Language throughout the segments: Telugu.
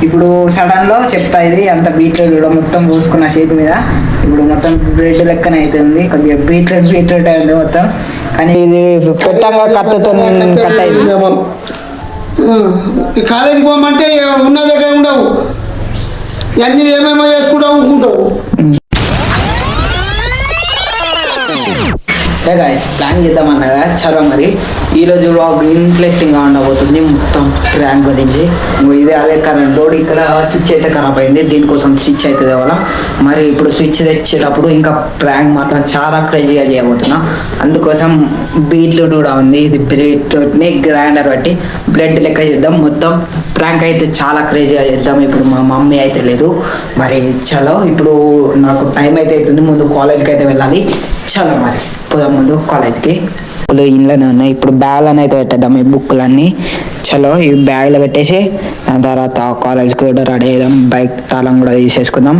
ఇప్పుడు సడన్లో చెప్తా ఇది అంత బీట్రూట్ కూడా మొత్తం పూసుకున్న చేతి మీద ఇప్పుడు మొత్తం బ్రెడ్ లెక్కన అవుతుంది కొద్దిగా బీట్రూట్ అయింది మొత్తం కానీ ఇది పెట్టంగా కట్టతో కట్ అయింది కాలేజీకి పోమంటే ఉన్న దగ్గర ఉండవు అన్ని ఏమేమో చేసుకుంటావు ఊరుకుంటావు గాయస్ ప్లాన్ చేద్దామన్నగా చలో మరి ఈరోజు వ్లాగ్ ఇంట్రెస్టింగ్గా ఉండబోతుంది మొత్తం ప్రాంక్ గురించి ఇదే అదే కరెంట్ బోర్డు ఇక్కడ స్విచ్ అయితే ఖరాబ్ అయింది దీనికోసం స్విచ్ అయితే తేవాలా మరి ఇప్పుడు స్విచ్ తెచ్చేటప్పుడు ఇంకా ప్రాంక్ మాత్రం చాలా క్రేజీగా చేయబోతున్నా అందుకోసం బీట్రూట్ కూడా ఉంది ఇది బీట్రూట్ని గ్రైండర్ బట్టి బ్లడ్ లెక్క చేద్దాం మొత్తం ప్రాంక్ అయితే చాలా క్రేజీగా చేద్దాం ఇప్పుడు మా మమ్మీ అయితే లేదు మరి చలో ఇప్పుడు నాకు టైం అయితే అవుతుంది ముందు కాలేజ్కి అయితే వెళ్ళాలి చలో మరి పోదాం ముందు కాలేజ్కి ఇంట్లోనే ఉన్నాయి ఇప్పుడు బ్యాగ్లను అయితే పెట్టేద్దాం ఈ బుక్కులన్నీ చలో ఈ బ్యాగ్లో పెట్టేసి దాని తర్వాత కాలేజ్కి కూడా రెడీ అయ్యాం బైక్ తాళం కూడా తీసేసుకుందాం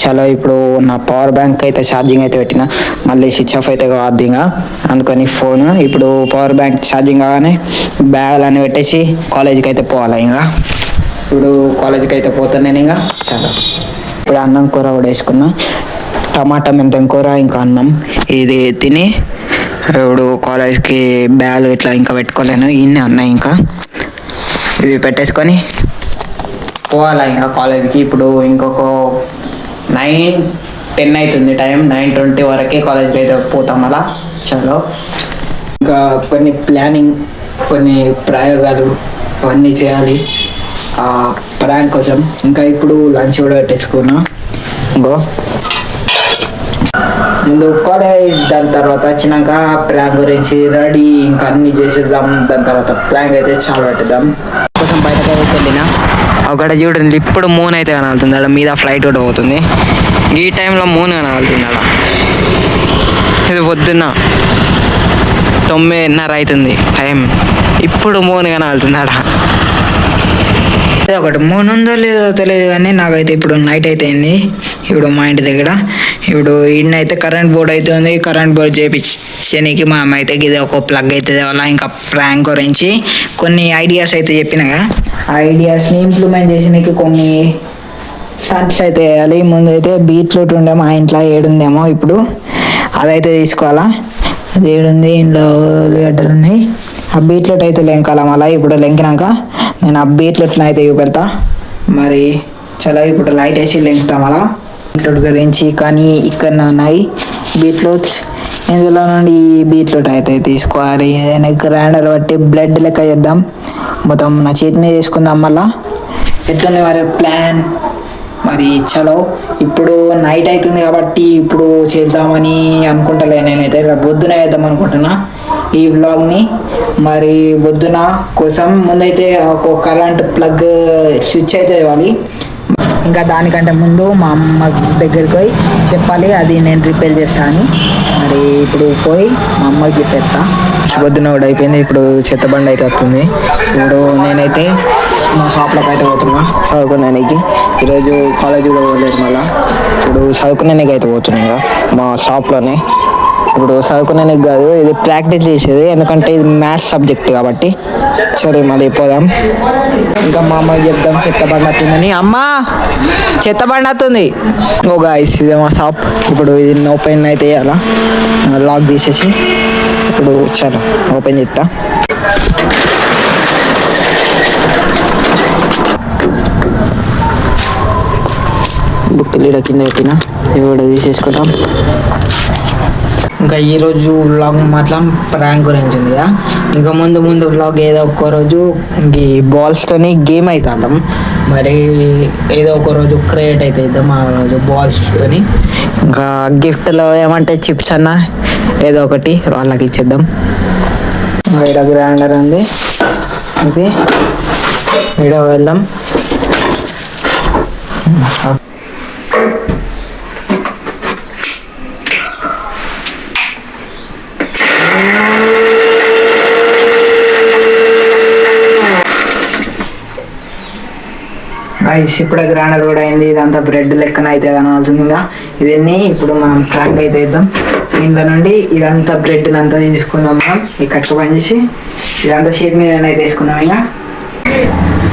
చలో ఇప్పుడు నా పవర్ బ్యాంక్ అయితే ఛార్జింగ్ అయితే పెట్టిన మళ్ళీ స్విచ్ ఆఫ్ అయితే కాదు ఇంకా అందుకని ఫోన్ ఇప్పుడు పవర్ బ్యాంక్ ఛార్జింగ్ కాగానే బ్యాగ్లన్నీ పెట్టేసి కాలేజ్కి అయితే పోవాలి ఇంకా ఇప్పుడు కాలేజ్కి అయితే పోతాను నేను ఇంకా చలో ఇప్పుడు అన్నం కూర కూడా వేసుకున్నా టమాటా మెంతం కూర ఇంకా అన్నం ఇది తిని ఇప్పుడు కాలేజ్కి బ్యాగ్ ఇట్లా ఇంకా పెట్టుకోలేను ఇన్ని ఉన్నాయి ఇంకా ఇది పెట్టేసుకొని పోవాలా ఇంకా కాలేజ్కి ఇప్పుడు ఇంకొక 9:10 అవుతుంది టైం 9:20 వరకే కాలేజ్కి అయితే పోతాం అలా చలో ఇంకా కొన్ని ప్లానింగ్ కొన్ని ప్రయోగాలు అవన్నీ చేయాలి ప్రాంక్ కోసం ఇంకా ఇప్పుడు లంచ్ కూడా పెట్టేసుకున్నా ఇంకో ముందు కాలేజ్ దాని తర్వాత వచ్చినాక ప్లాన్ గురించి రెడీ ఇంకా అన్ని చేసేద్దాం దాని తర్వాత ప్లాన్ అయితే చాలా పెట్టేద్దాం కోసం బయటకు అయితే వెళ్ళిన ఒకటి చూడండి ఇప్పుడు మూన్ అయితే కనబడుతుంది అక్కడ మీద ఫ్లైట్ కూడా పోతుంది ఈ టైంలో మూన్ కనబడుతుంది అక్కడ ఇది పొద్దున్న 9:30 అవుతుంది టైం ఇప్పుడు మూన్ కనబడుతుంది అక్కడ ఒకటి మూన్ ఉందో లేదో తెలియదు కానీ నాకైతే ఇప్పుడు నైట్ అయితే అయింది ఇప్పుడు మా ఇంటి దగ్గర ఇప్పుడు ఇన్నైతే కరెంట్ బోర్డ్ అయితే ఉంది కరెంట్ బోర్డ్ చేయించడానికి మా అమ్మ అయితే ఇది ఒక ప్లగ్ అయితే తేవాలా ఇంకా ప్రాంక్ గురించి కొన్ని ఐడియాస్ అయితే చెప్పినగా ఆ ఐడియాస్ని ఇంప్లిమెంట్ చేసినకి కొన్ని స్టంట్స్ అయితే వేయాలి ముందు అయితే బీట్రూట్ ఉండే మా ఇంట్లో ఏడుందేమో ఇప్పుడు అదైతే తీసుకోవాలా అది ఏడుంది ఇంట్లో ఉల్లిగడ్డలు ఉన్నాయి ఆ బీట్రూట్ అయితే లెంకాల మళ్ళీ ఇప్పుడు లెంకినాక నేను ఆ బీట్రూట్ని అయితే చూపెడతా మరి చాలా ఇప్పుడు లైట్ వేసి లెంకుతాం అలా బీట్రూట్ గురించి కానీ ఇక్కడ ఉన్నాయి బీట్రూట్స్ ఇందులో నుండి ఈ బీట్రూట్ అయితే తీసుకోవాలి ఏదైనా గ్రైండర్ బట్టి బ్లడ్ లెక్క చేద్దాం మొత్తం నా చేతి మీద వేసుకుందాం మళ్ళా ఎట్లుంది మరి ప్లాన్ మరి చలో ఇప్పుడు నైట్ అవుతుంది కాబట్టి ఇప్పుడు చేద్దామని అనుకుంటలే నేనైతే పొద్దున వేద్దాం అనుకుంటున్నా ఈ వ్లాగ్ని మరి పొద్దున కోసం ముందైతే ఒక కరెంట్ ప్లగ్ స్విచ్ అయితే ఇవ్వాలి ఇంకా దానికంటే ముందు మా అమ్మ దగ్గరికి పోయి చెప్పాలి అది నేను రిపేర్ చేస్తాను మరి ఇప్పుడు పోయి మా అమ్మకి చెప్పేస్తా పొద్దున కూడా అయిపోయింది ఇప్పుడు చెత్త బండి అయితే వస్తుంది ఇప్పుడు నేనైతే మా షాప్లోకి అయితే పోతున్నా చదువుకునేకి ఈరోజు కాలేజ్ కూడా పోలేదు మళ్ళీ ఇప్పుడు చదువుకునేకి అయితే పోతున్నాయి మా షాప్లోనే ఇప్పుడు చదువుకునేకి కాదు ఇది ప్రాక్టీస్ చేసేది ఎందుకంటే ఇది మ్యాథ్స్ సబ్జెక్ట్ కాబట్టి సరే మళ్ళీ పోదాం ఇంకా మా అమ్మకి చెప్దాం చెత్త బండి వస్తుందని అమ్మా చెత్త బండి వస్తుంది ఓ గాయ్స్ ఇదే మా షాప్ ఇప్పుడు ఇది ఓపెన్ అయితే వేయాలా లాక్ తీసేసి ఇప్పుడు చాలా ఓపెన్ చేస్తా బుక్ లీడ కింద పెట్టిన ఇవి కూడా తీసేసుకుంటాం ఇంకా ఈరోజు వ్లాగ్ మాత్రం ప్రాంక్ గురించి ఉంది కదా ఇంకా ముందు వ్లాగ్ ఏదో ఒక్క రోజు ఈ బాల్స్తోని గేమ్ అయితే ఆడతాం మరి ఏదో ఒక రోజు క్రియేట్ అయితే ఇద్దాం ఆ రోజు బాల్స్తోని ఇంకా గిఫ్ట్లో ఏమంటే చిప్స్ అన్న ఏదో ఒకటి వాళ్ళకి ఇచ్చేద్దాం ఇక్కడ గ్రైండర్ ఉంది ఇది ఇక్కడ వెళ్దాం గైస్ ఇప్పుడే గ్రైండర్ కూడా అయింది ఇదంతా బ్రెడ్ లెక్కన అయితే కనవలసింది ఇంకా ఇదన్నీ ఇప్పుడు మనం క్రాక్ అయితే ఇద్దాం దీంట్లో నుండి ఇదంతా బ్రెడ్ అంతా తీసుకుందాం మనం ఈ కట్ట పని చేసి ఇదంతా షీట్ మీద అయితే తీసుకుందాం ఇంకా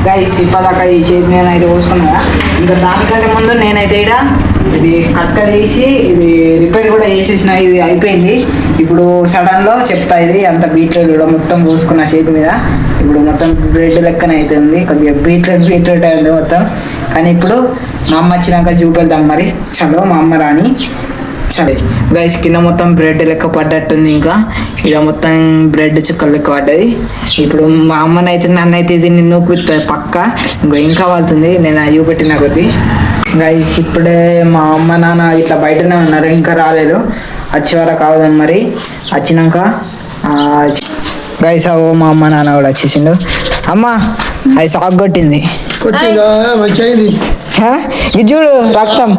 గైస్ ఇప్పటిదాకా ఈ చేతి మీద అయితే పోసుకున్నా. ఇంకా దానికంటే ముందు నేనైతే ఇక్కడ ఇది కట్క తీసి ఇది రిపేర్ కూడా చేసేసిన. ఇది అయిపోయింది. ఇప్పుడు సడన్లో చెప్తా. ఇది అంత బీట్రూట్ కూడా మొత్తం పోసుకున్న చేతి మీద. ఇప్పుడు మొత్తం బ్రెడ్ లెక్కన అవుతుంది. కొద్దిగా బీట్రూట్ అయింది మొత్తం. కానీ ఇప్పుడు మా అమ్మ వచ్చినాక చూపెళ్దాం మరి. చలో మా అమ్మ రాని. సరే గైస్ కింద మొత్తం బ్రెడ్ లెక్క పడ్డట్టుంది. ఇంకా ఇక్కడ మొత్తం బ్రెడ్ చుక్కలు లెక్క పడ్డది. ఇప్పుడు మా అమ్మనైతే నన్నైతే ఇది నూకుతుంది పక్క. ఇంకా వాళ్తుంది. నేను అది చూపెట్టిన కొద్దీ. గైస్ ఇప్పుడే మా అమ్మ నాన్న ఇట్లా బయటనే ఉన్నారు. ఇంకా రాలేదు. వచ్చేవారా కావదని మరి. వచ్చినాక గైస్ అవు మా అమ్మ నాన్న కూడా వచ్చేసిండు. అమ్మ అది సాగు కొట్టింది. కొట్టిందా మంచిగా అయింది. ఇది చూడు రక్తం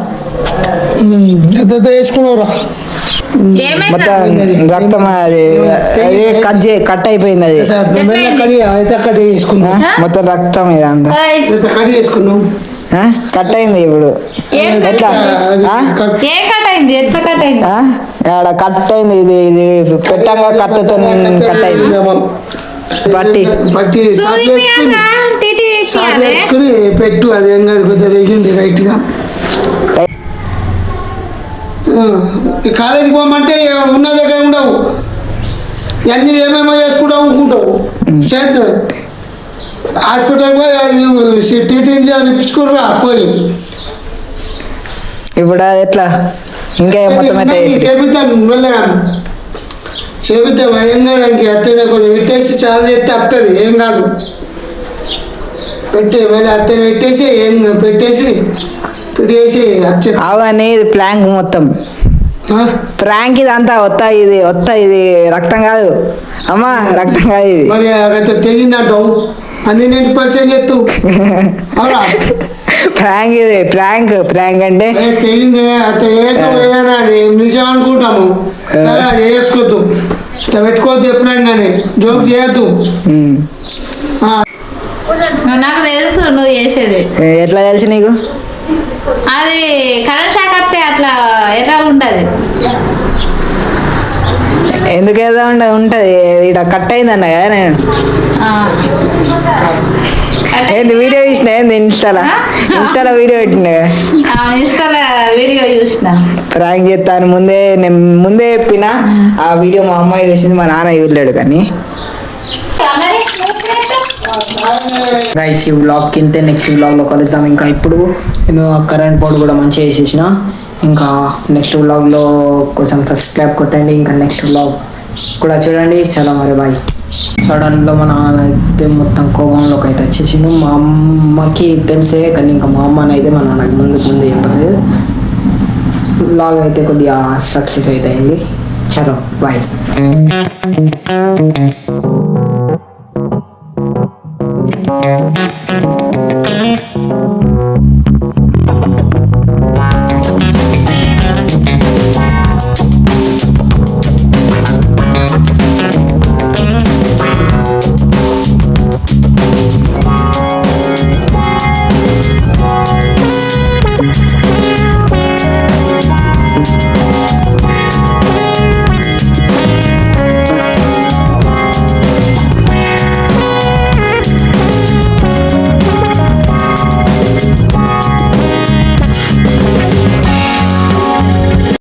వేసుకున్నావురా. మొత్తం రక్తం అది కట్ అయిపోయింది. అది కట్ వేసుకున్నావు. మొత్తం రక్తం ఇది అంతా కట్ వేసుకున్నావు. కట్ అయింది. ఇప్పుడు ఎట్లా ఆడ కట్ అయింది. ఇది ఇది పెట్టంగా కత్తితో కట్ అయింది. పట్టి పట్టి వేసుకుని పెట్టు. అది ఏం కాదు కొద్దిగా తెగింది రైట్ గా. ఈ కాలేజీకి పోమంటే ఉన్న దగ్గర ఉండవు. అన్నీ ఏమేమో చేసుకుంటావు ఊరుకుంటావు. చేద్దు హాస్పిటల్కి పోయి అది టీటీలు ఇప్పించుకోరుగా పోయి. ఇప్పుడు అది ఎట్లా ఇంకా మొత్తం చేపిద్దాం మెల్లగా చేపిద్దాం. ఏం కాదు. ఇంక అత్తనే కొద్దిగా పెట్టేసి చాలా చేస్తే వస్తుంది. ఏం కాదు. పెట్టి మళ్ళీ అత్తని పెట్టేసి పెట్టేసి వచ్చేది. అవన్నీ ఇది ప్లాంక్ మొత్తం ప్రాంక్. ఇది అంతా ఇది రక్తం కాదు అమ్మా, రక్తం కాదు ఇది. మరి తెగిందంటావు. అన్ని 90% చేస్తూ ప్రాంక్. ఇది ప్రాంక్ అంటే తెగింది. నిజం అనుకుంటాము. వేసుకోవద్దు, పెట్టుకోవద్దు. ఎప్పుడైనా కానీ జోక్ చేయొద్దు. నాకు తెలుసు నువ్వు చేసేది. ఎట్లా తెలుసు నీకు? అది కరెంట్ షాక్ వస్తే అట్లా ఎర్ర ఉండదు. ఎందుకు ఏదో ఉంటది. ఇక్కడ కట్ అయిందన్న కదా నేను. ఏంది వీడియో చూసిన? ఏంది ఇన్స్టాలో వీడియో పెట్టిన. ఇన్స్టాలో వీడియో చూసిన. ప్రాంక్ చేస్తాను నేను ముందే చెప్పిన. ఆ వీడియో మా అమ్మాయి చూసింది, మా నాన్న చూడలేడు. కానీ గైస్ ఈ వ్లాగ్ కింద నెక్స్ట్ వ్లాగ్లో కలుద్దాం. ఇంకా ఇప్పుడు నేను కరెంట్ బోర్డు కూడా మంచిగా వేసేసిన. ఇంకా నెక్స్ట్ వ్లాగ్లో కొంచెం సబ్స్క్రైబ్ కొట్టండి. ఇంకా నెక్స్ట్ వ్లాగ్ కూడా చూడండి. చాలా మరి బాయ్. సడన్లో మా నాన్న అయితే మొత్తం కోపంలోకి అయితే వచ్చేసిండు. మా అమ్మకి తెలిసే కానీ ఇంకా మా అమ్మనైతే మా నాన్నకి ముందే చెప్పలేదు. వ్లాగ్ అయితే కొద్దిగా సక్సెస్ అయితే అయింది. చలో బాయ్.